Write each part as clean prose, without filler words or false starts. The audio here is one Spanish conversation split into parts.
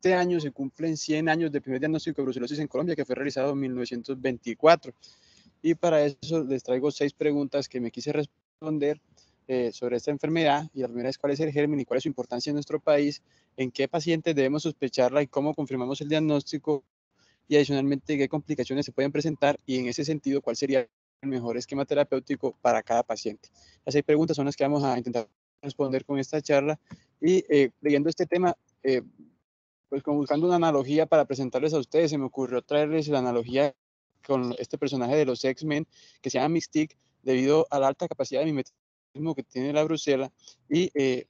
este año se cumplen 100 años del primer diagnóstico de brucelosis en Colombia, que fue realizado en 1924. Y para eso les traigo 6 preguntas que me quise responder sobre esta enfermedad. Y la primera es: ¿cuál es el germen y cuál es su importancia en nuestro país? ¿En qué pacientes debemos sospecharla y cómo confirmamos el diagnóstico? Y adicionalmente, ¿qué complicaciones se pueden presentar? Y en ese sentido, ¿cuál sería el mejor esquema terapéutico para cada paciente? Las 6 preguntas son las que vamos a intentar responder con esta charla. Y leyendo este tema, pues como buscando una analogía para presentarles a ustedes, se me ocurrió traerles la analogía con este personaje de los X-Men que se llama Mystique, debido a la alta capacidad de mimetismo que tiene la brucela y que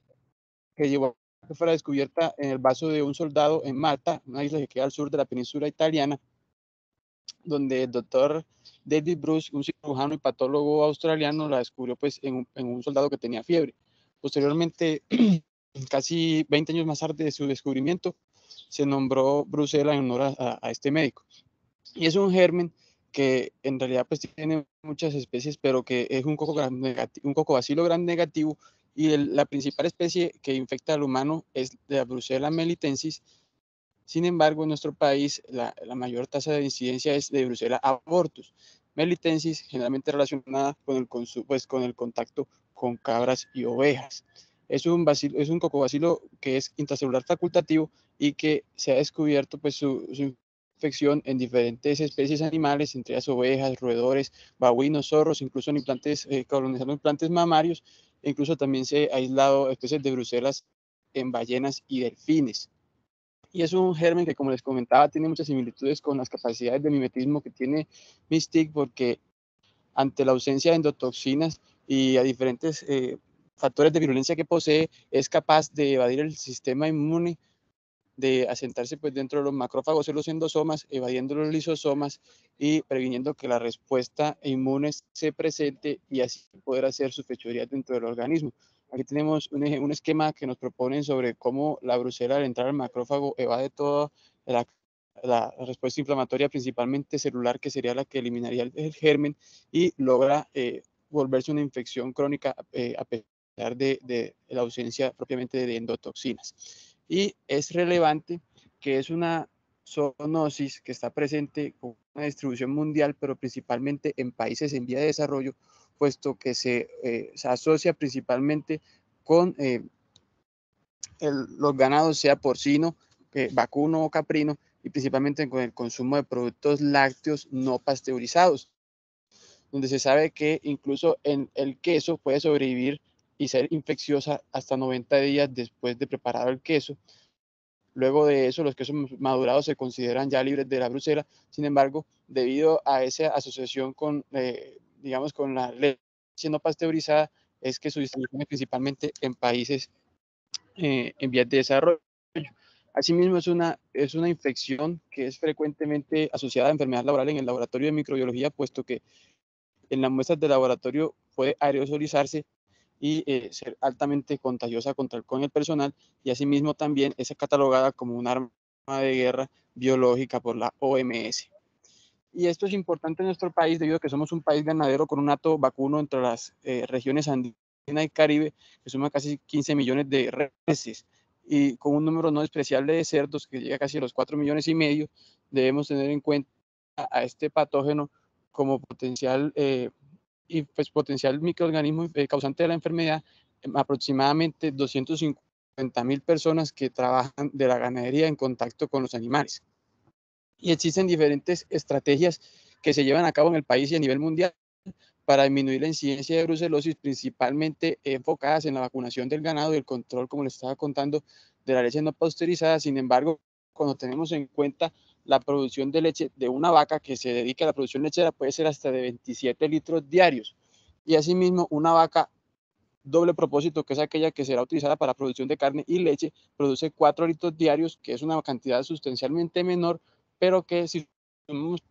llevó a que fuera descubierta en el vaso de un soldado en Malta, una isla que queda al sur de la península italiana, donde el doctor David Bruce, un cirujano y patólogo australiano, la descubrió pues en un soldado que tenía fiebre. Posteriormente, casi 20 años más tarde de su descubrimiento, se nombró Brucela en honor a este médico. Y es un germen que en realidad pues tiene muchas especies, pero que es un cocobacilo gram negativo, y la principal especie que infecta al humano es la Brucella melitensis. Sin embargo, en nuestro país la mayor tasa de incidencia es de Brucella abortus melitensis, generalmente relacionada con con el contacto con cabras y ovejas. Es un cocobacilo que es intracelular facultativo y que se ha descubierto pues su infección en diferentes especies animales, entre ellas ovejas, roedores, babuinos, zorros, incluso en implantes, colonizando implantes mamarios, e incluso también se ha aislado especies de brucelas en ballenas y delfines. Y es un germen que, como les comentaba, tiene muchas similitudes con las capacidades de mimetismo que tiene Mystique, porque ante la ausencia de endotoxinas y a diferentes factores de virulencia que posee, es capaz de evadir el sistema inmune, de asentarse pues dentro de los macrófagos y los endosomas, evadiendo los lisosomas y previniendo que la respuesta inmune se presente y así poder hacer su fechoría dentro del organismo. Aquí tenemos un esquema que nos proponen sobre cómo la brucela al entrar al macrófago evade toda la respuesta inflamatoria, principalmente celular, que sería la que eliminaría el germen, y logra volverse una infección crónica a pesar de la ausencia propiamente de endotoxinas. Y es relevante que es una zoonosis que está presente con una distribución mundial, pero principalmente en países en vía de desarrollo, puesto que se asocia principalmente con los ganados, sea porcino, vacuno o caprino, y principalmente con el consumo de productos lácteos no pasteurizados, donde se sabe que incluso en el queso puede sobrevivir y ser infecciosa hasta 90 días después de preparado el queso. Luego de eso, los quesos madurados se consideran ya libres de la brucela. Sin embargo, debido a esa asociación con, digamos, con la leche no pasteurizada, es que su distribución es principalmente en países en vías de desarrollo. Asimismo, es una infección que es frecuentemente asociada a enfermedad laboral en el laboratorio de microbiología, puesto que en las muestras de laboratorio puede aerosolizarse y ser altamente contagiosa con el personal, y asimismo también es catalogada como un arma de guerra biológica por la OMS. Y esto es importante en nuestro país debido a que somos un país ganadero con un hato vacuno entre las regiones andina y Caribe, que suma casi 15 millones de reses, y con un número no despreciable de cerdos que llega casi a los 4 millones y medio. Debemos tener en cuenta a este patógeno como potencial microorganismo causante de la enfermedad. Aproximadamente 250.000 personas que trabajan de la ganadería en contacto con los animales. Y existen diferentes estrategias que se llevan a cabo en el país y a nivel mundial para disminuir la incidencia de brucelosis, principalmente enfocadas en la vacunación del ganado y el control, como les estaba contando, de la leche no pasteurizada. Sin embargo, cuando tenemos en cuenta la producción de leche de una vaca que se dedica a la producción lechera, puede ser hasta de 27 litros diarios. Y asimismo, una vaca doble propósito, que es aquella que será utilizada para producción de carne y leche, produce 4 litros diarios, que es una cantidad sustancialmente menor, pero que si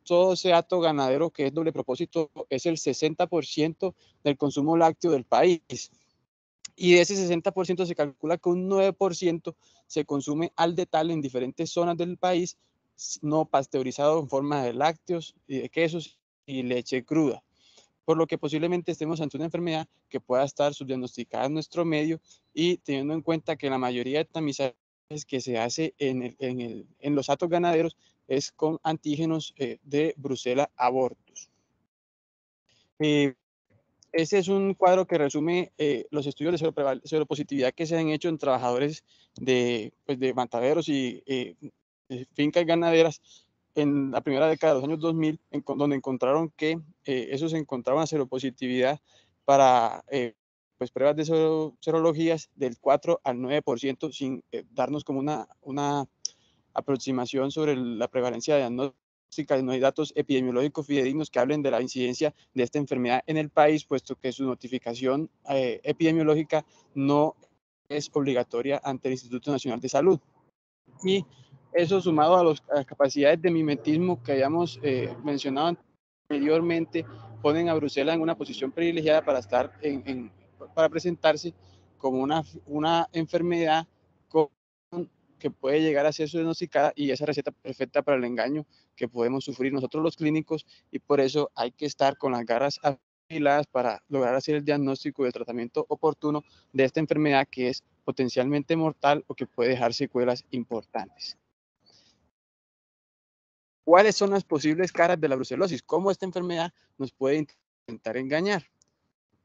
todo ese hato ganadero que es doble propósito, es el 60% del consumo lácteo del país. Y de ese 60% se calcula que un 9% se consume al detal en diferentes zonas del país, no pasteurizado en forma de lácteos y de quesos y leche cruda, por lo que posiblemente estemos ante una enfermedad que pueda estar subdiagnosticada en nuestro medio, y teniendo en cuenta que la mayoría de tamizajes que se hace en los hatos ganaderos es con antígenos de Brucella abortus. Ese es un cuadro que resume los estudios de seropositividad que se han hecho en trabajadores pues, de mataderos y fincas ganaderas en la primera década de los años 2000, donde encontraron que esos encontraban seropositividad para pues, pruebas de serologías del 4 al 9%, sin darnos como una aproximación sobre la prevalencia de diagnóstica. No hay datos epidemiológicos fidedignos que hablen de la incidencia de esta enfermedad en el país, puesto que su notificación epidemiológica no es obligatoria ante el Instituto Nacional de Salud. Y eso sumado a las capacidades de mimetismo que habíamos mencionado anteriormente, ponen a Brucella en una posición privilegiada para para presentarse como una enfermedad que puede llegar a ser diagnosticada, y esa receta perfecta para el engaño que podemos sufrir nosotros los clínicos, y por eso hay que estar con las garras afiladas para lograr hacer el diagnóstico y el tratamiento oportuno de esta enfermedad que es potencialmente mortal o que puede dejar secuelas importantes. ¿Cuáles son las posibles caras de la brucelosis? ¿Cómo esta enfermedad nos puede intentar engañar?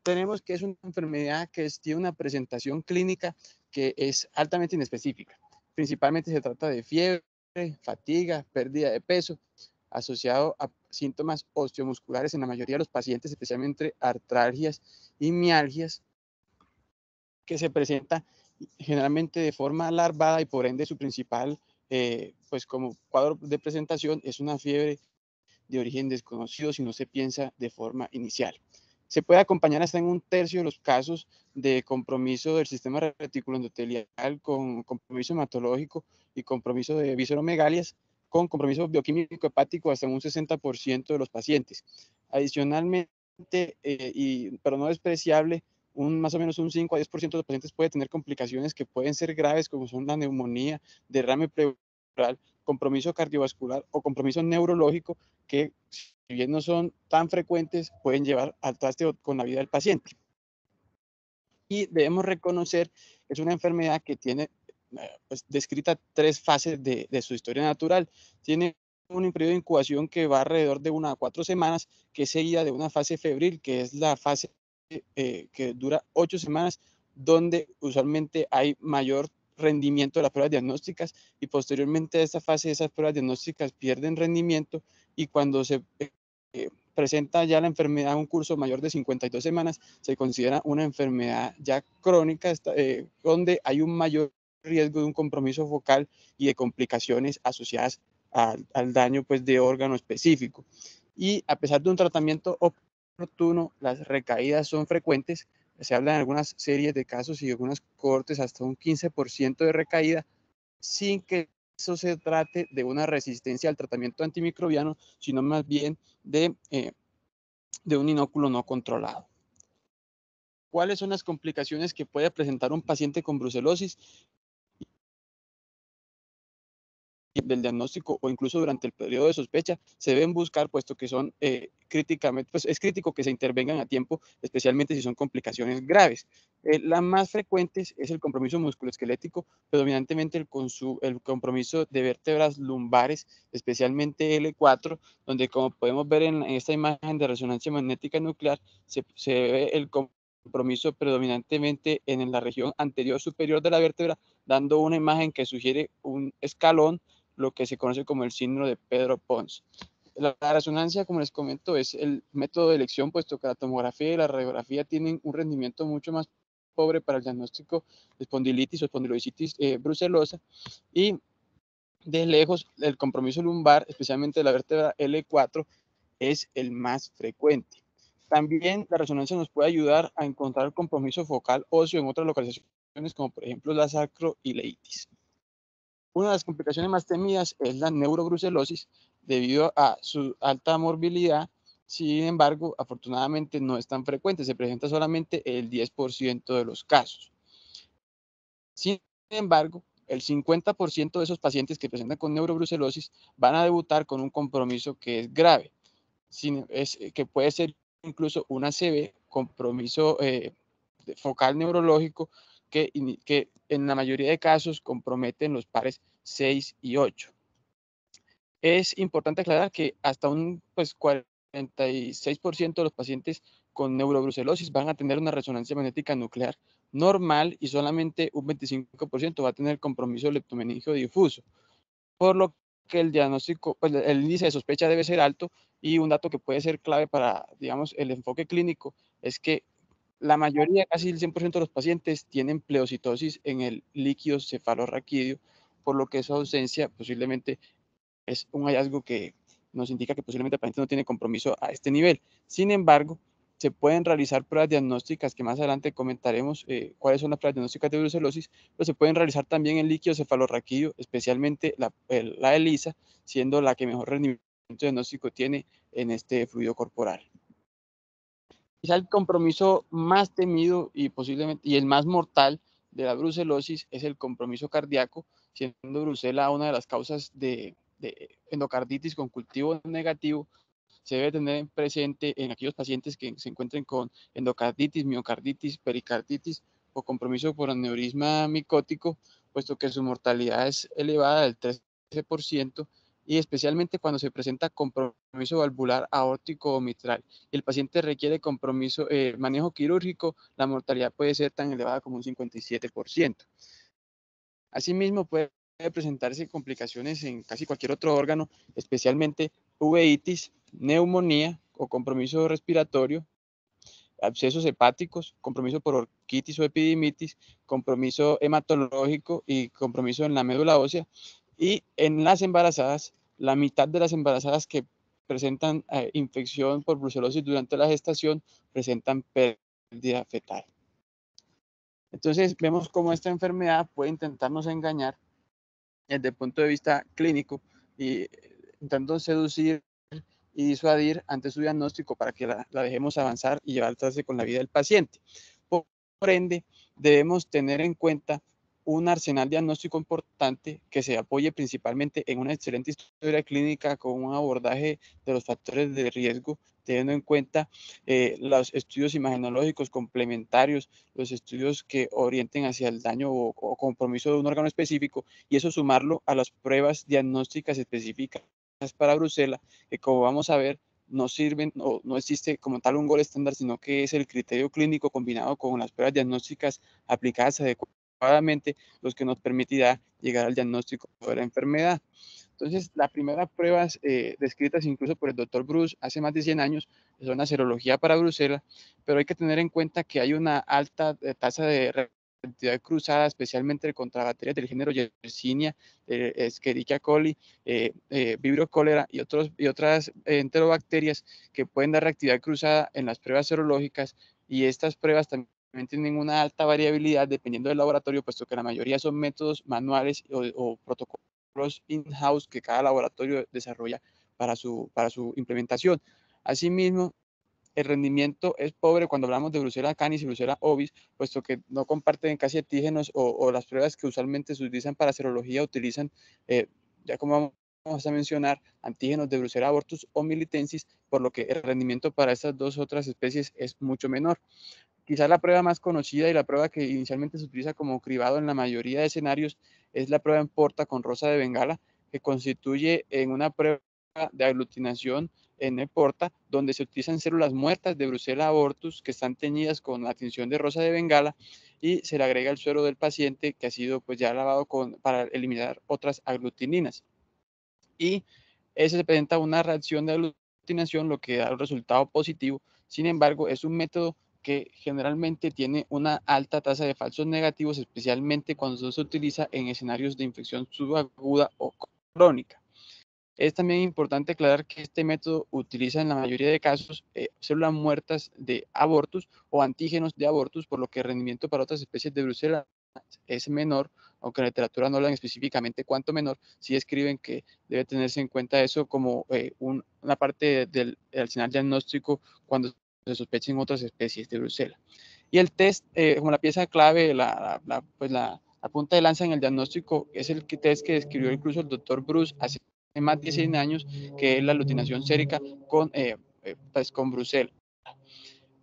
Tenemos que es una enfermedad que tiene una presentación clínica que es altamente inespecífica. Principalmente se trata de fiebre, fatiga, pérdida de peso, asociado a síntomas osteomusculares en la mayoría de los pacientes, especialmente artralgias y mialgias, que se presenta generalmente de forma larvada, y por ende su principal, pues como cuadro de presentación, es una fiebre de origen desconocido si no se piensa de forma inicial. Se puede acompañar hasta en un tercio de los casos de compromiso del sistema reticuloendotelial, con compromiso hematológico y compromiso de visceromegalias, con compromiso bioquímico hepático hasta en un 60% de los pacientes. Adicionalmente, pero no despreciable, más o menos un 5 a 10% de los pacientes puede tener complicaciones que pueden ser graves, como son la neumonía, derrame pleural, compromiso cardiovascular o compromiso neurológico, que si bien no son tan frecuentes, pueden llevar al traste con la vida del paciente. Y debemos reconocer que es una enfermedad que tiene pues, descrita 3 fases de su historia natural. Tiene un periodo de incubación que va alrededor de 1 a 4 semanas, que es seguida de una fase febril, que es la fase que dura 8 semanas, donde usualmente hay mayor rendimiento de las pruebas diagnósticas, y posteriormente a esta fase esas pruebas diagnósticas pierden rendimiento, y cuando se presenta ya la enfermedad un curso mayor de 52 semanas, se considera una enfermedad ya crónica, donde hay un mayor riesgo de un compromiso focal y de complicaciones asociadas al daño pues, de órgano específico. Y a pesar de un tratamiento oportuno, las recaídas son frecuentes. Se habla en algunas series de casos y algunas cohortes hasta un 15% de recaída, sin que eso se trate de una resistencia al tratamiento antimicrobiano, sino más bien de un inóculo no controlado. ¿Cuáles son las complicaciones que puede presentar un paciente con brucelosis del diagnóstico o incluso durante el periodo de sospecha? Se deben buscar, puesto que son críticamente, pues es crítico que se intervengan a tiempo, especialmente si son complicaciones graves. Las más frecuentes es el compromiso musculoesquelético, predominantemente el compromiso de vértebras lumbares, especialmente L4, donde, como podemos ver en esta imagen de resonancia magnética nuclear, se ve el compromiso predominantemente en la región anterior superior de la vértebra, dando una imagen que sugiere un escalón, lo que se conoce como el síndrome de Pedro Pons. La resonancia, como les comento, es el método de elección, puesto que la tomografía y la radiografía tienen un rendimiento mucho más pobre para el diagnóstico de espondilitis o espondilodicitis brucelosa, y de lejos el compromiso lumbar, especialmente de la vértebra L4, es el más frecuente. También la resonancia nos puede ayudar a encontrar el compromiso focal óseo en otras localizaciones, como por ejemplo la sacroileitis. Una de las complicaciones más temidas es la neurobrucelosis, debido a su alta morbilidad. Sin embargo, afortunadamente no es tan frecuente, se presenta solamente el 10% de los casos. Sin embargo, el 50% de esos pacientes que presentan con neurobrucelosis van a debutar con un compromiso que es grave, que puede ser incluso una ACV, compromiso focal neurológico, que en la mayoría de casos comprometen los pares 6 y 8. Es importante aclarar que hasta un 46% de los pacientes con neurobrucelosis van a tener una resonancia magnética nuclear normal y solamente un 25% va a tener compromiso leptomeningio difuso, por lo que el diagnóstico, pues el índice de sospecha debe ser alto. Y un dato que puede ser clave para, digamos, el enfoque clínico es que la mayoría, casi el 100% de los pacientes tienen pleocitosis en el líquido cefalorraquídeo, por lo que su ausencia posiblemente es un hallazgo que nos indica que posiblemente el paciente no tiene compromiso a este nivel. Sin embargo, se pueden realizar pruebas diagnósticas, que más adelante comentaremos cuáles son las pruebas diagnósticas de brucelosis, pero se pueden realizar también en líquido cefalorraquídeo, especialmente la ELISA, siendo la que mejor rendimiento diagnóstico tiene en este fluido corporal. Quizá el compromiso más temido y posiblemente y el más mortal de la brucelosis es el compromiso cardíaco, siendo brucela una de las causas de endocarditis con cultivo negativo. Se debe tener presente en aquellos pacientes que se encuentren con endocarditis, miocarditis, pericarditis o compromiso por aneurisma micótico, puesto que su mortalidad es elevada del 13%, y especialmente cuando se presenta compromiso valvular aórtico o mitral y el paciente requiere manejo quirúrgico, la mortalidad puede ser tan elevada como un 57%. Asimismo, puede presentarse complicaciones en casi cualquier otro órgano, especialmente uveitis, neumonía o compromiso respiratorio, abscesos hepáticos, compromiso por orquitis o epidimitis, compromiso hematológico y compromiso en la médula ósea. Y en las embarazadas, la mitad de las embarazadas que presentan infección por brucelosis durante la gestación presentan pérdida fetal. Entonces, vemos cómo esta enfermedad puede intentarnos engañar desde el punto de vista clínico y intentando seducir y disuadir ante su diagnóstico para que la dejemos avanzar y llevarse con la vida del paciente. Por ende, debemos tener en cuenta un arsenal diagnóstico importante que se apoye principalmente en una excelente historia clínica con un abordaje de los factores de riesgo, teniendo en cuenta los estudios imagenológicos complementarios, los estudios que orienten hacia el daño o compromiso de un órgano específico, y eso sumarlo a las pruebas diagnósticas específicas para brucela, que como vamos a ver, no sirven o no existe como tal un gol estándar, sino que es el criterio clínico combinado con las pruebas diagnósticas aplicadas adecuadamente los que nos permitirá llegar al diagnóstico de la enfermedad. Entonces, las primeras pruebas descritas incluso por el doctor Bruce hace más de 100 años son la serología para brucela, pero hay que tener en cuenta que hay una alta tasa de reactividad cruzada, especialmente contra bacterias del género Yersinia, Escherichia coli, Vibrio cólera y otras enterobacterias que pueden dar reactividad cruzada en las pruebas serológicas, y estas pruebas también tienen una alta variabilidad dependiendo del laboratorio, puesto que la mayoría son métodos manuales o protocolos in-house que cada laboratorio desarrolla para su implementación. Asimismo, el rendimiento es pobre cuando hablamos de Brucella canis y Brucella ovis, puesto que no comparten casi antígenos o las pruebas que usualmente se utilizan para serología utilizan, ya como vamos a mencionar, antígenos de Brucella abortus o militensis, por lo que el rendimiento para estas dos otras especies es mucho menor. Quizás la prueba más conocida y la prueba que inicialmente se utiliza como cribado en la mayoría de escenarios es la prueba en porta con rosa de Bengala, que constituye en una prueba de aglutinación en el porta, donde se utilizan células muertas de Brucella abortus que están teñidas con la tinción de rosa de Bengala, y se le agrega el suero del paciente que ha sido pues ya lavado para eliminar otras aglutininas. Y ese se presenta una reacción de aglutinación, lo que da un resultado positivo. Sin embargo, es un método que generalmente tiene una alta tasa de falsos negativos, especialmente cuando se utiliza en escenarios de infección subaguda o crónica. Es también importante aclarar que este método utiliza en la mayoría de casos células muertas de abortus o antígenos de abortus, por lo que el rendimiento para otras especies de Brucella es menor, aunque en la literatura no hablan específicamente cuánto menor. Sí escriben que debe tenerse en cuenta eso como una parte del arsenal diagnóstico cuando se sospechen otras especies de Brucella. Y el test, como la pieza clave, la punta de lanza en el diagnóstico, es el test que describió incluso el doctor Bruce hace más de 100 años, que es la aglutinación sérica con Brucella.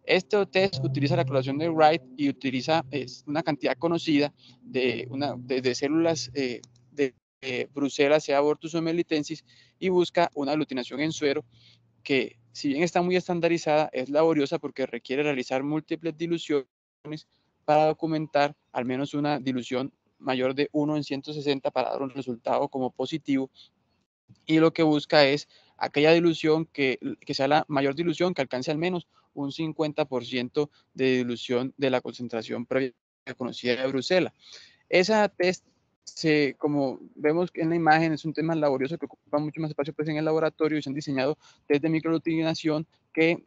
Este test utiliza la clonación de Wright y utiliza una cantidad conocida de células de Brucella sea abortus o melitensis y busca una aglutinación en suero que, si bien está muy estandarizada, es laboriosa porque requiere realizar múltiples diluciones para documentar al menos una dilución mayor de 1 en 160 para dar un resultado como positivo, y lo que busca es aquella dilución que sea la mayor dilución, que alcance al menos un 50% de dilución de la concentración previa conocida de Bruselas. Esa test, como vemos en la imagen, es un tema laborioso que ocupa mucho más espacio pues, en el laboratorio, y se han diseñado test de microaglutinación que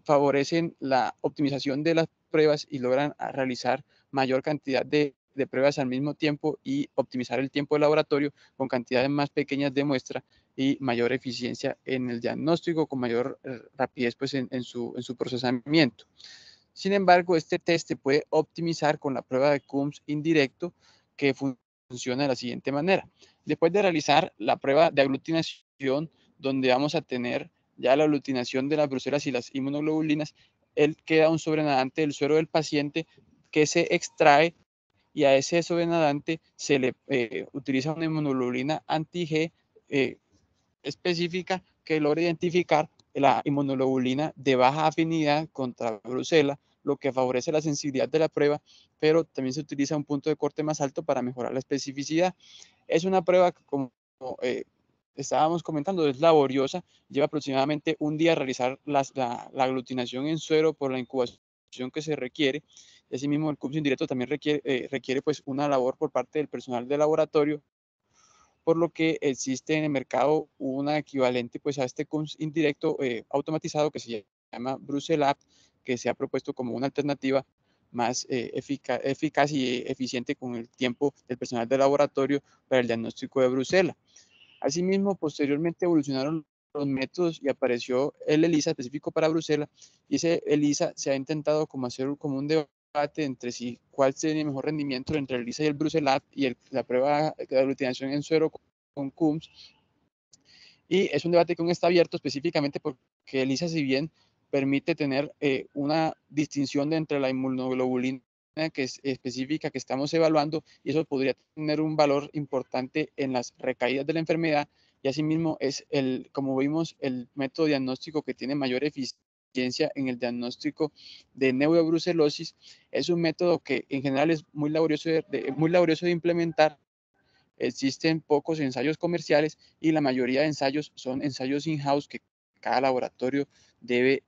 favorecen la optimización de las pruebas y logran realizar mayor cantidad de pruebas al mismo tiempo y optimizar el tiempo de laboratorio con cantidades más pequeñas de muestra y mayor eficiencia en el diagnóstico, con mayor rapidez pues, en su procesamiento. Sin embargo, este test se puede optimizar con la prueba de Coombs indirecto, que funciona de la siguiente manera. Después de realizar la prueba de aglutinación, donde vamos a tener ya la aglutinación de las brucelas y las inmunoglobulinas, él queda un sobrenadante del suero del paciente que se extrae, y a ese sobrenadante se le utiliza una inmunoglobulina anti-G específica que logra identificar la inmunoglobulina de baja afinidad contra Brucella, lo que favorece la sensibilidad de la prueba, pero también se utiliza un punto de corte más alto para mejorar la especificidad. Es una prueba que, como eh, estábamos comentando, es laboriosa, lleva aproximadamente un día realizar la aglutinación en suero por la incubación que se requiere. Asimismo, el CUPS indirecto también requiere pues una labor por parte del personal de laboratorio, por lo que existe en el mercado una equivalente pues a este CUMS indirecto automatizado que se llama Brucelab, que se ha propuesto como una alternativa más eficaz y eficiente con el tiempo del personal de laboratorio para el diagnóstico de Brucella. Asimismo, posteriormente evolucionaron los métodos y apareció el ELISA específico para Brucella, y ese ELISA se ha intentado como hacer como un debate entre si cuál sería el mejor rendimiento entre el ELISA y el Brucelab y la prueba de aglutinación en suero con CUMS, y es un debate que aún está abierto específicamente porque ELISA, si bien permite tener una distinción entre la inmunoglobulina que es específica que estamos evaluando, y eso podría tener un valor importante en las recaídas de la enfermedad, y asimismo es como vimos, el método diagnóstico que tiene mayor eficiencia en el diagnóstico de neurobrucelosis. Es un método que en general es muy laborioso de implementar. Existen pocos ensayos comerciales y la mayoría de ensayos son ensayos in-house que cada laboratorio debe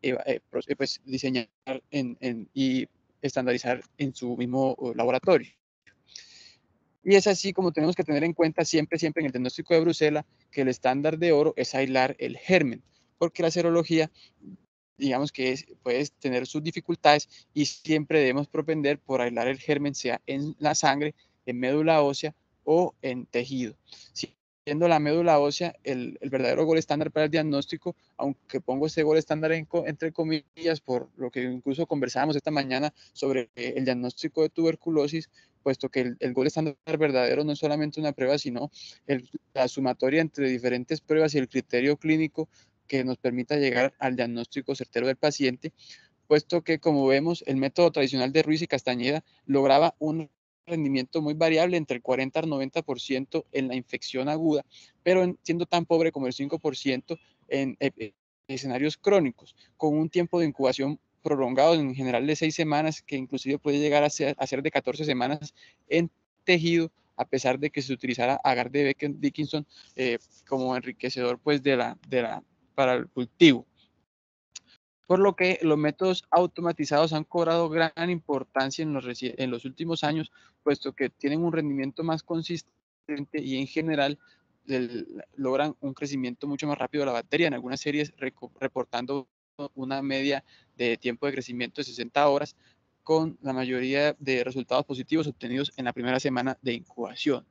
pues, diseñar y estandarizar en su mismo laboratorio. Y es así como tenemos que tener en cuenta siempre en el diagnóstico de Brucella que el estándar de oro es aislar el germen, porque la serología, digamos que puede tener sus dificultades, y siempre debemos propender por aislar el germen, sea en la sangre, en médula ósea o en tejido. Siendo la médula ósea el verdadero gol estándar para el diagnóstico, aunque pongo este gol estándar entre comillas, por lo que incluso conversábamos esta mañana sobre el diagnóstico de tuberculosis, puesto que el gol estándar verdadero no es solamente una prueba, sino la sumatoria entre diferentes pruebas y el criterio clínico que nos permita llegar al diagnóstico certero del paciente, puesto que, como vemos, el método tradicional de Ruiz y Castañeda lograba un rendimiento muy variable entre el 40 al 90% en la infección aguda, pero siendo tan pobre como el 5% en escenarios crónicos, con un tiempo de incubación prolongado en general de 6 semanas, que inclusive puede llegar a ser de 14 semanas en tejido, a pesar de que se utilizara agar de Becton Dickinson como enriquecedor pues, para el cultivo. Por lo que los métodos automatizados han cobrado gran importancia en los últimos años, puesto que tienen un rendimiento más consistente y en general logran un crecimiento mucho más rápido de la batería, en algunas series reportando una media de tiempo de crecimiento de 60 horas, con la mayoría de resultados positivos obtenidos en la primera semana de incubación.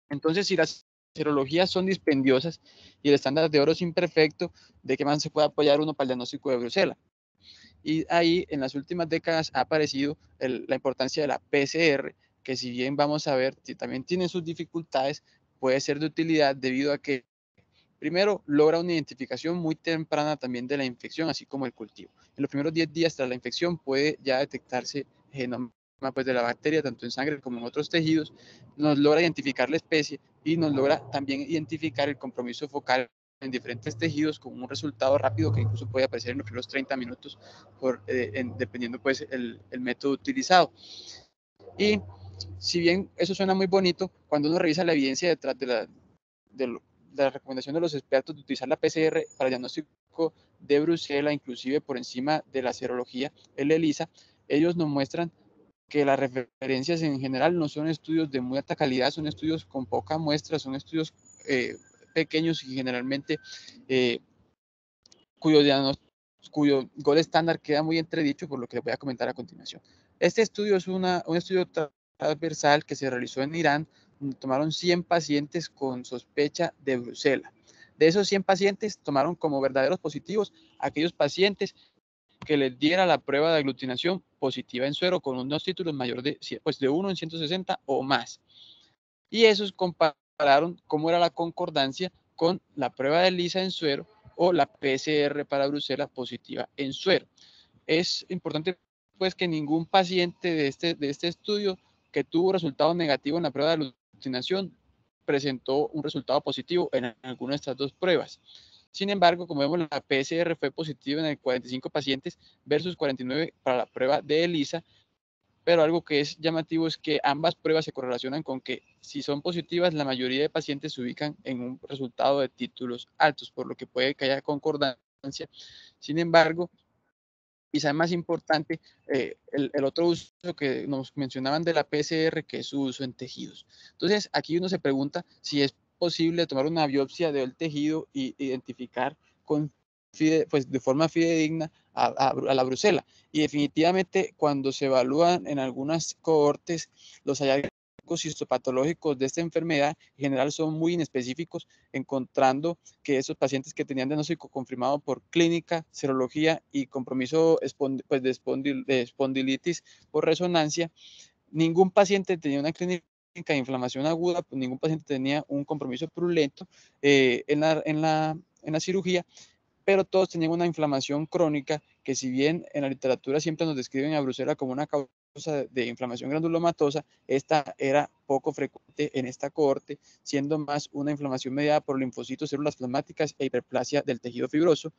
Entonces, si las serologías son dispendiosas y el estándar de oro es imperfecto, ¿de qué más se puede apoyar uno para el diagnóstico de Brucella? Y ahí en las últimas décadas ha aparecido la importancia de la PCR, que, si bien vamos a ver, también tiene sus dificultades, puede ser de utilidad debido a que Primero, logra una identificación muy temprana también de la infección, así como el cultivo. En los primeros 10 días tras la infección puede ya detectarse genoma pues, de la bacteria, tanto en sangre como en otros tejidos, nos logra identificar la especie y nos logra también identificar el compromiso focal en diferentes tejidos con un resultado rápido que incluso puede aparecer en los primeros 30 minutos, dependiendo pues el método utilizado. Y si bien eso suena muy bonito, cuando uno revisa la evidencia detrás de la recomendación de los expertos de utilizar la PCR para el diagnóstico de Brucela, inclusive por encima de la serología, el ELISA, ellos nos muestran que las referencias en general no son estudios de muy alta calidad, son estudios con poca muestra, son estudios pequeños y generalmente cuyo gol estándar queda muy entredicho por lo que les voy a comentar a continuación. Este estudio es un estudio transversal que se realizó en Irán, donde tomaron 100 pacientes con sospecha de Brucela. De esos 100 pacientes tomaron como verdaderos positivos aquellos pacientes que les diera la prueba de aglutinación positiva en suero con unos títulos mayores de 1 en 160 o más. Y esos compararon cómo era la concordancia con la prueba de ELISA en suero o la PCR para Brucela positiva en suero. Es importante pues que ningún paciente de este estudio que tuvo resultado negativo en la prueba de aglutinación presentó un resultado positivo en alguna de estas dos pruebas. Sin embargo, como vemos, la PCR fue positiva en el 45 pacientes versus 49 para la prueba de ELISA, pero algo que es llamativo es que ambas pruebas se correlacionan con que si son positivas, la mayoría de pacientes se ubican en un resultado de títulos altos, por lo que puede que haya concordancia. Sin embargo, quizá más importante, el otro uso que nos mencionaban de la PCR, que es su uso en tejidos. Entonces, aquí uno se pregunta si es posible tomar una biopsia del tejido e identificar pues, de forma fidedigna a la brucela. Y definitivamente, cuando se evalúan en algunas cohortes los hallazgos histopatológicos de esta enfermedad, en general son muy inespecíficos, encontrando que esos pacientes que tenían diagnóstico confirmado por clínica, serología y compromiso pues, de espondilitis por resonancia, ningún paciente tenía una clínica de inflamación aguda, pues ningún paciente tenía un compromiso purulento en la cirugía, pero todos tenían una inflamación crónica que, si bien en la literatura siempre nos describen a Brucela como una causa de inflamación granulomatosa, esta era poco frecuente en esta cohorte, siendo más una inflamación mediada por linfocitos, células plasmáticas e hiperplasia del tejido fibroso,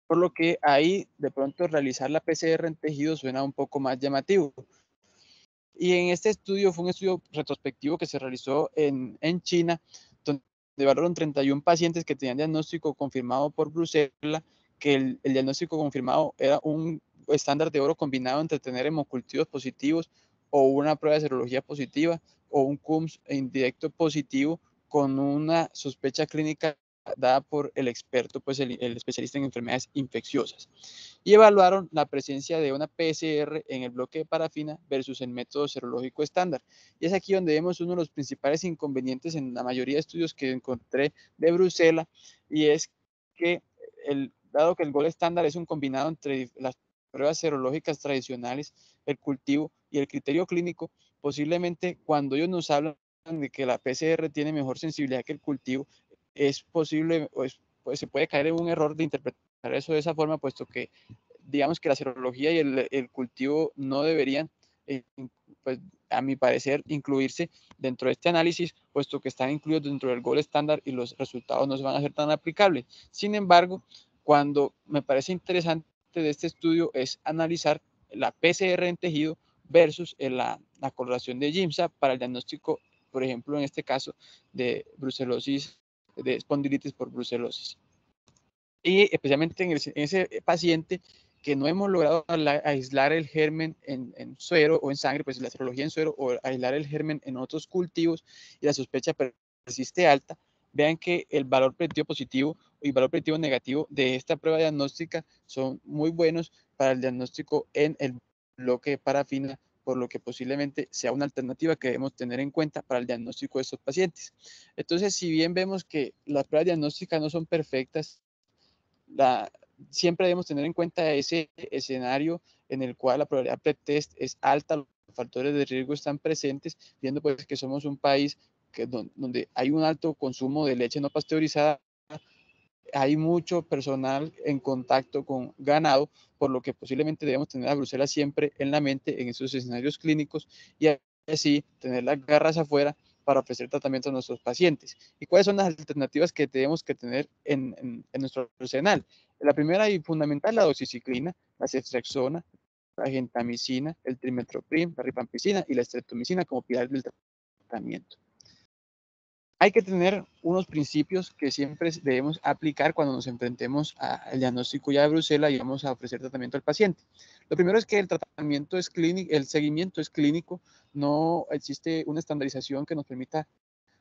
por lo que ahí de pronto realizar la PCR en tejido suena un poco más llamativo. Y en este estudio fue un estudio retrospectivo que se realizó en China, donde evaluaron 31 pacientes que tenían diagnóstico confirmado por Brucela, que el diagnóstico confirmado era un estándar de oro combinado entre tener hemocultivos positivos o una prueba de serología positiva o un CUMS indirecto positivo con una sospecha clínica dada por el experto, pues el especialista en enfermedades infecciosas, y evaluaron la presencia de una PCR en el bloque de parafina versus el método serológico estándar. Y es aquí donde vemos uno de los principales inconvenientes en la mayoría de estudios que encontré de Brucela, y es que dado que el gol estándar es un combinado entre las pruebas serológicas tradicionales, el cultivo y el criterio clínico, posiblemente cuando ellos nos hablan de que la PCR tiene mejor sensibilidad que el cultivo, es posible, pues se puede caer en un error de interpretar eso de esa forma, puesto que digamos que la serología y el cultivo no deberían, pues a mi parecer, incluirse dentro de este análisis, puesto que están incluidos dentro del gol estándar y los resultados no se van a ser tan aplicables. Sin embargo, cuando me parece interesante de este estudio es analizar la PCR en tejido versus la correlación de GIMSA para el diagnóstico, por ejemplo, en este caso, de brucelosis, de espondilitis por brucelosis. Y especialmente en ese paciente que no hemos logrado aislar el germen en suero o en sangre, pues la serología en suero, o aislar el germen en otros cultivos y la sospecha persiste alta, vean que el valor predictivo positivo y valor predictivo negativo de esta prueba diagnóstica son muy buenos para el diagnóstico en el bloque de parafina, por lo que posiblemente sea una alternativa que debemos tener en cuenta para el diagnóstico de estos pacientes. Entonces, si bien vemos que las pruebas diagnósticas no son perfectas, siempre debemos tener en cuenta ese escenario en el cual la probabilidad pretest es alta, los factores de riesgo están presentes, viendo pues que somos un país que donde hay un alto consumo de leche no pasteurizada, hay mucho personal en contacto con ganado, por lo que posiblemente debemos tener a Bruselas siempre en la mente en esos escenarios clínicos y así tener las garras afuera para ofrecer tratamiento a nuestros pacientes. ¿Y cuáles son las alternativas que tenemos que tener en nuestro arsenal? La primera y fundamental, la doxiciclina, la ceftriaxona, la gentamicina, el trimestoprim, la rifampicina y la streptomicina como pilar del tratamiento. Hay que tener unos principios que siempre debemos aplicar cuando nos enfrentemos al diagnóstico ya de Bruselas y vamos a ofrecer tratamiento al paciente. Lo primero es que el tratamiento es clínico, el seguimiento es clínico, no existe una estandarización que nos permita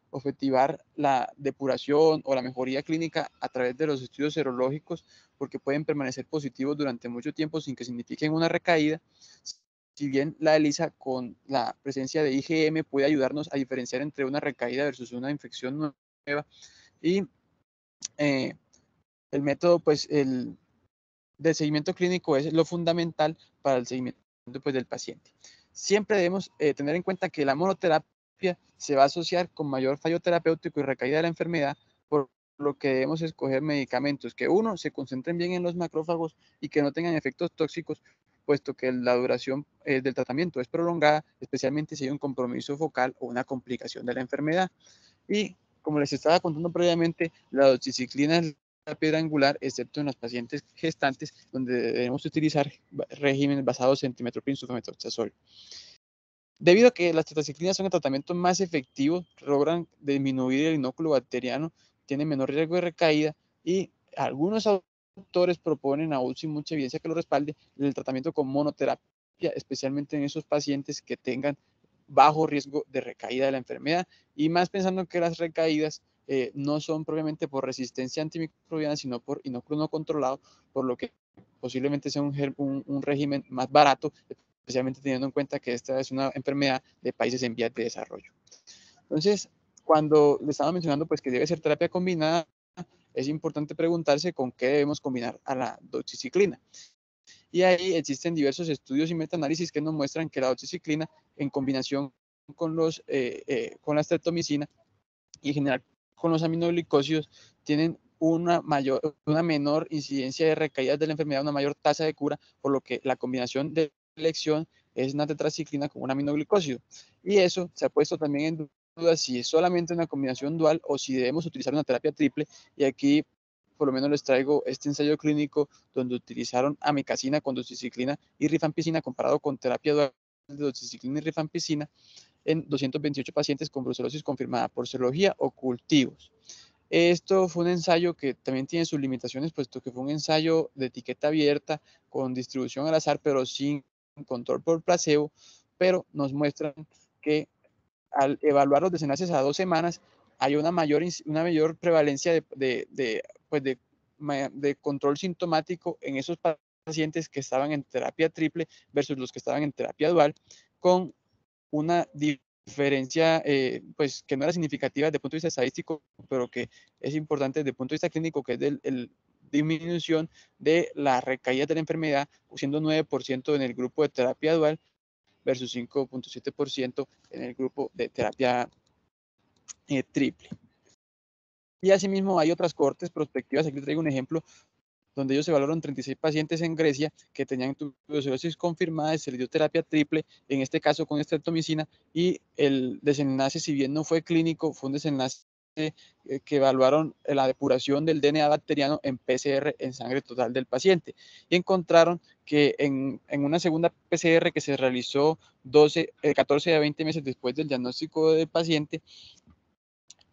objetivar la depuración o la mejoría clínica a través de los estudios serológicos, porque pueden permanecer positivos durante mucho tiempo sin que signifiquen una recaída. Si bien la ELISA con la presencia de IgM puede ayudarnos a diferenciar entre una recaída versus una infección nueva, y el método pues del seguimiento clínico es lo fundamental para el seguimiento pues, del paciente. Siempre debemos tener en cuenta que la monoterapia se va a asociar con mayor fallo terapéutico y recaída de la enfermedad, por lo que debemos escoger medicamentos que, uno, se concentren bien en los macrófagos y que no tengan efectos tóxicos, puesto que la duración del tratamiento es prolongada, especialmente si hay un compromiso focal o una complicación de la enfermedad. Y como les estaba contando previamente, la doxiciclina es la piedra angular, excepto en los pacientes gestantes, donde debemos utilizar regímenes basados en trimestoprim, sulfamethoxazol. Debido a que las tetraciclinas son el tratamiento más efectivo, logran disminuir el inóculo bacteriano, tienen menor riesgo de recaída y algunos autores proponen, aún sin mucha evidencia que lo respalde, el tratamiento con monoterapia, especialmente en esos pacientes que tengan bajo riesgo de recaída de la enfermedad y más pensando que las recaídas no son propiamente por resistencia antimicrobiana, sino por inóculo no controlado, por lo que posiblemente sea un régimen más barato, especialmente teniendo en cuenta que esta es una enfermedad de países en vías de desarrollo. Entonces, cuando le estaba mencionando pues que debe ser terapia combinada, es importante preguntarse con qué debemos combinar a la doxiciclina. Y ahí existen diversos estudios y metaanálisis que nos muestran que la doxiciclina en combinación con la streptomicina y en general con los aminoglicósidos tienen una menor incidencia de recaídas de la enfermedad, una mayor tasa de cura, por lo que la combinación de elección es una tetraciclina con un aminoglicósido. Y eso se ha puesto también en duda si es solamente una combinación dual o si debemos utilizar una terapia triple. Y aquí por lo menos les traigo este ensayo clínico donde utilizaron amikacina con doxiciclina y rifampicina comparado con terapia dual de doxiciclina y rifampicina en 228 pacientes con brucelosis confirmada por serología o cultivos. Esto fue un ensayo que también tiene sus limitaciones, puesto que fue un ensayo de etiqueta abierta con distribución al azar, pero sin control por placebo, pero nos muestran que al evaluar los desenlaces a 2 semanas hay una mayor prevalencia de control sintomático en esos pacientes que estaban en terapia triple versus los que estaban en terapia dual, con una diferencia pues que no era significativa desde el punto de vista estadístico, pero que es importante desde el punto de vista clínico, que es el disminución de la recaída de la enfermedad, siendo 9% en el grupo de terapia dual versus 5.7% en el grupo de terapia triple. Y asimismo hay otras cohortes prospectivas, aquí les traigo un ejemplo, donde ellos evaluaron 36 pacientes en Grecia que tenían tuberculosis confirmada, se les dio terapia triple, en este caso con streptomicina, y el desenlace, si bien no fue clínico, fue un desenlace que evaluaron la depuración del DNA bacteriano en PCR en sangre total del paciente. Y encontraron que en una segunda PCR que se realizó 14 a 20 meses después del diagnóstico del paciente,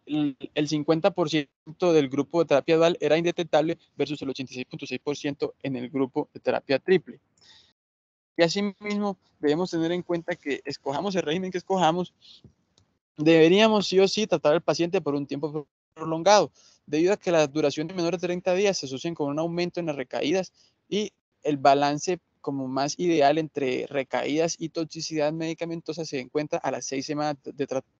el 50% del grupo de terapia dual era indetectable versus el 86.6% en el grupo de terapia triple. Y asimismo, debemos tener en cuenta que escojamos el régimen que escojamos, deberíamos sí o sí tratar al paciente por un tiempo prolongado, debido a que la duración de menores de 30 días se asocian con un aumento en las recaídas y el balance como más ideal entre recaídas y toxicidad medicamentosa se encuentra a las 6 semanas de tratamiento,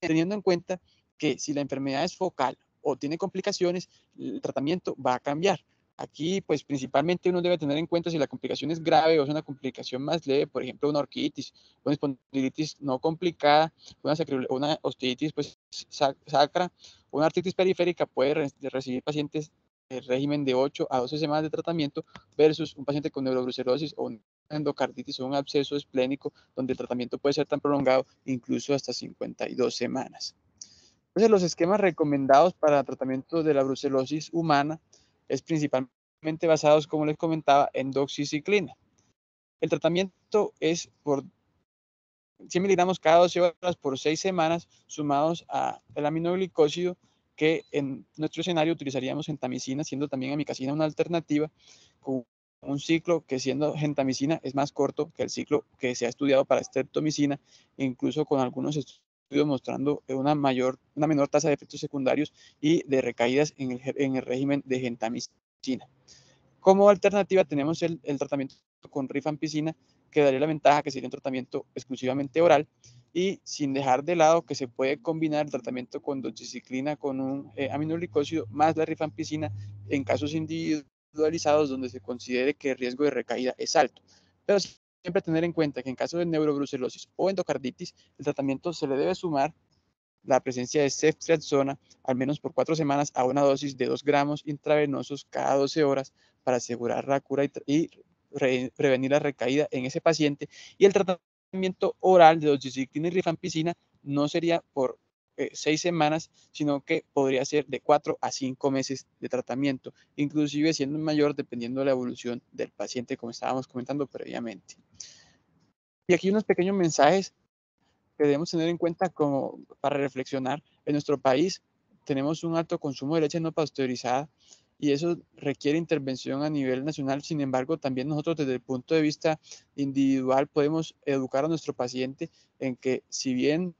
teniendo en cuenta que si la enfermedad es focal o tiene complicaciones, el tratamiento va a cambiar. Aquí, pues principalmente uno debe tener en cuenta si la complicación es grave o es una complicación más leve, por ejemplo, una orquiditis, una espondilitis no complicada, una osteitis pues, sacra, una artritis periférica puede recibir pacientes el régimen de 8 a 12 semanas de tratamiento versus un paciente con neurobrucelosis o una endocarditis o un absceso esplénico donde el tratamiento puede ser tan prolongado, incluso hasta 52 semanas. Entonces, los esquemas recomendados para tratamiento de la brucelosis humana es principalmente basados, como les comentaba, en doxiciclina. El tratamiento es por 100 miligramos cada 12 horas por 6 semanas, sumados al aminoglicósido, que en nuestro escenario utilizaríamos gentamicina, siendo también amicacina una alternativa, con un ciclo que siendo gentamicina es más corto que el ciclo que se ha estudiado para streptomicina, incluso con algunos estudios mostrando una menor tasa de efectos secundarios y de recaídas en el régimen de gentamicina. Como alternativa tenemos el tratamiento con rifampicina, que daría la ventaja que sería un tratamiento exclusivamente oral y sin dejar de lado que se puede combinar el tratamiento con doxiciclina con un aminoglicósido más la rifampicina en casos individualizados donde se considere que el riesgo de recaída es alto. Pero siempre tener en cuenta que en caso de neurobrucelosis o endocarditis, el tratamiento se le debe sumar la presencia de ceftriaxona al menos por 4 semanas a una dosis de 2 gramos intravenosos cada 12 horas para asegurar la cura y prevenir la recaída en ese paciente. Y el tratamiento oral de doxiciclina y rifampicina no sería por 6 semanas, sino que podría ser de 4 a 5 meses de tratamiento, inclusive siendo mayor dependiendo de la evolución del paciente, como estábamos comentando previamente. Y aquí unos pequeños mensajes que debemos tener en cuenta como para reflexionar. En nuestro país tenemos un alto consumo de leche no pasteurizada y eso requiere intervención a nivel nacional. Sin embargo, también nosotros desde el punto de vista individual podemos educar a nuestro paciente en que si bien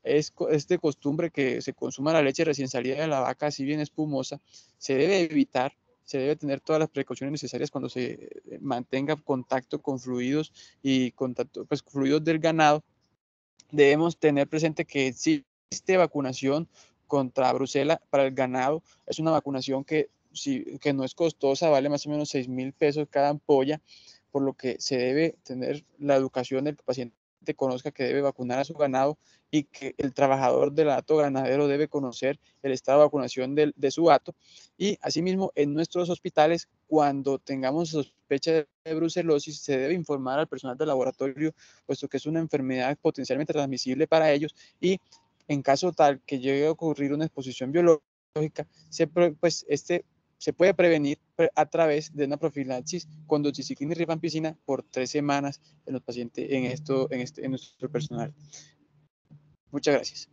es de costumbre que se consuma la leche recién salida de la vaca, si bien espumosa, se debe evitar, se debe tener todas las precauciones necesarias cuando se mantenga contacto con fluidos y contacto, pues, fluidos del ganado. Debemos tener presente que existe vacunación contra brucela para el ganado. Es una vacunación que no es costosa, vale más o menos 6.000 pesos cada ampolla, por lo que se debe tener la educación del paciente conozca que debe vacunar a su ganado y que el trabajador del hato ganadero debe conocer el estado de vacunación de su hato. Y asimismo, en nuestros hospitales, cuando tengamos sospecha de brucelosis, se debe informar al personal del laboratorio, puesto que es una enfermedad potencialmente transmisible para ellos y en caso tal que llegue a ocurrir una exposición biológica, se puede prevenir a través de una profilaxis con doxiciclina y rifampicina por 3 semanas en los pacientes, en nuestro personal. Muchas gracias.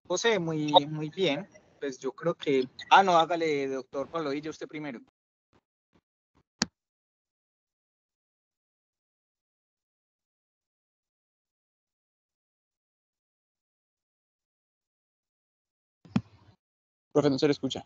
José, muy bien. Pues yo creo que... Ah, no, hágale, doctor Pablo, y usted primero. Profe, no se le escucha.